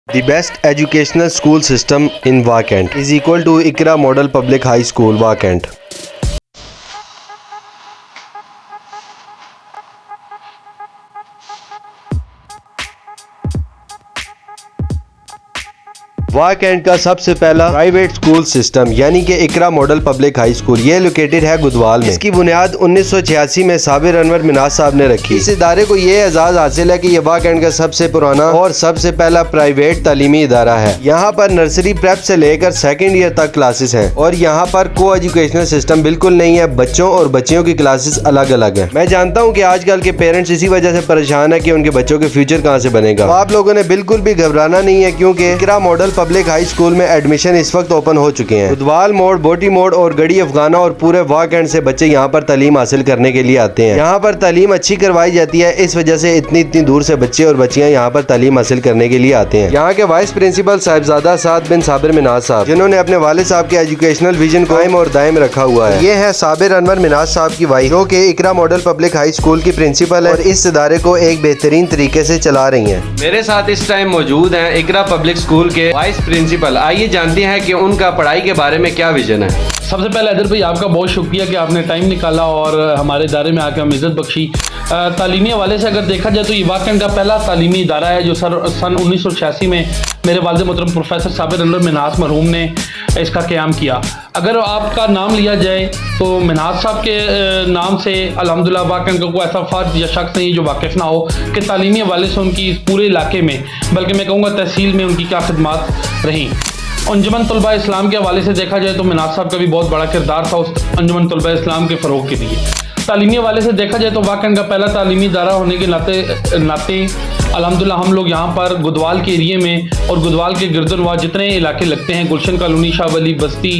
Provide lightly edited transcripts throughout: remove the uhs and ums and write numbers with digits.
The best educational school system in Wakant is equal to Ikra Model Public High School, Wakant. वाकैंट का सबसे पहला private school system यानी कि इकरा model public high school ये located है गुदवाल में। इसकी बुनियाद 1986 में साबिर अनवर मिनाज साहब ने रखी। इस इदारे को ये एजाज हासिल है कि ये वाकैंट का सबसे पुराना और सबसे पहला प्राइवेट तालीमी इदारा है। यहाँ पर नर्सरी प्रेप से लेकर सेकेंड ईयर तक क्लासेस हैं और यहाँ पर को एजुकेशनल सिस्टम बिल्कुल नहीं है, बच्चों और बच्चियों की क्लासेस अलग अलग है। मैं जानता हूँ कि आजकल के पेरेंट्स इसी वजह से परेशान है कि उनके बच्चों के फ्यूचर कहाँ से बनेगा। तो आप लोगों ने बिल्कुल भी घबराना नहीं है, क्योंकि इकरा मॉडल पब्लिक हाई स्कूल में एडमिशन इस वक्त ओपन हो चुके हैं। गुदवाल मोड़, बोटी मोड़ और गड़ी अफगाना और पूरे वाकैंट से बच्चे यहाँ पर तालीम हासिल करने के लिए आते हैं। यहाँ पर तालीम अच्छी करवाई जाती है, इस वजह से इतनी दूर से बच्चे और बच्चियाँ यहाँ पर तालीम हासिल करने के लिए आते हैं। यहाँ के वाइस प्रिंसिपल साहिबजादा साद बिन साबिर मिनाज साहब, जिन्होंने अपने वालिद साहब के एजुकेशनल विजन को कायम और दायम रखा हुआ है। ये है साबिर अनवर मिनाज साहब की वाइफ, जो कि इकरा मॉडल पब्लिक हाई स्कूल की प्रिंसिपल है और इस इदारे को एक बेहतरीन तरीके से चला रही हैं। मेरे साथ इस टाइम मौजूद हैं इकरा पब्लिक स्कूल के वाइस प्रिंसिपल। आइए जानते हैं कि उनका पढ़ाई के बारे में क्या विजन है। सबसे पहले हैदर भाई आपका बहुत शुक्रिया कि आपने टाइम निकाला और हमारे इदारे में आकर हमें इज़्ज़त बख्शी। तालीमी हवाले से अगर देखा जाए तो ये वाकैंट का पहला तालीमी इदारा है जो सन 1986 में मेरे वालिद मोहतरम प्रोफेसर साबिर अनवर मिनाज मरहूम ने इसका क़याम किया। अगर आपका नाम लिया जाए तो मिनाज साहब के नाम से अल्हम्दुलिल्लाह वाकैंट का कोई ऐसा फ़र्द या शख्स नहीं जो वाकिफ़ ना हो कि तालीमी हवाले से उनकी इस पूरे इलाके में, बल्कि मैं कहूँगा तहसील में उनकी क्या खिदमात रहीं। अंजुमन तलबा इस्लाम के हवाले से देखा जाए तो मिनाज साहब का भी बहुत बड़ा किरदार था उस अंजुमन तलबा इस्लाम के फ़रोग़ के लिए। तालीमी हवाले से देखा जाए तो वाकैंट का पहला तालीमी इदारा होने के नाते अल्हम्दुलिल्लाह हम लोग यहाँ पर गुदवाल के एरिए में और गुदवाल के गिरदनवा जितने इलाके लगते हैं, गुलशन कॉलोनी, शाह वली बस्ती,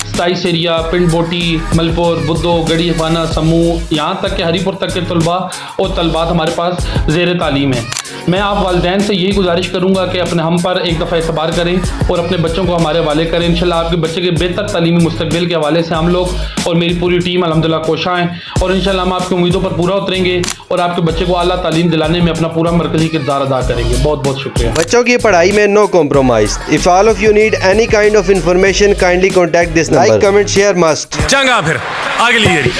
स्टाइस एरिया, पिंड बोटी, मलपुर, बुद्धो, गड़ी अफगाना, समूह, यहाँ तक कि हरीपुर तक के तलबा और तलबात हमारे पास ज़ेर तालीम है। मैं आप वालिदैन से यही गुजारिश करूँगा कि अपने हम पर एक दफ़ा एतबार करें और अपने बच्चों को हमारे हवाले करें। इंशाल्लाह आपके बच्चे के बेहतर तालीमी मुस्तकबिल के हवाले से हम लोग और मेरी पूरी टीम अल्हम्दुलिल्लाह कोशा हैं और इंशाल्लाह हम आपकी उम्मीदों पर पूरा उतरेंगे और आपके बच्चे को आला तालीम दिलाने में अपना पूरा मरकज़ी किरदार अदा करेंगे। बहुत बहुत शुक्रिया। बच्चों की पढ़ाई में no compromise. If all of you need any kind of information kindly contact this number. Like, comment, share must. चंगा फिर आगे लीजिए।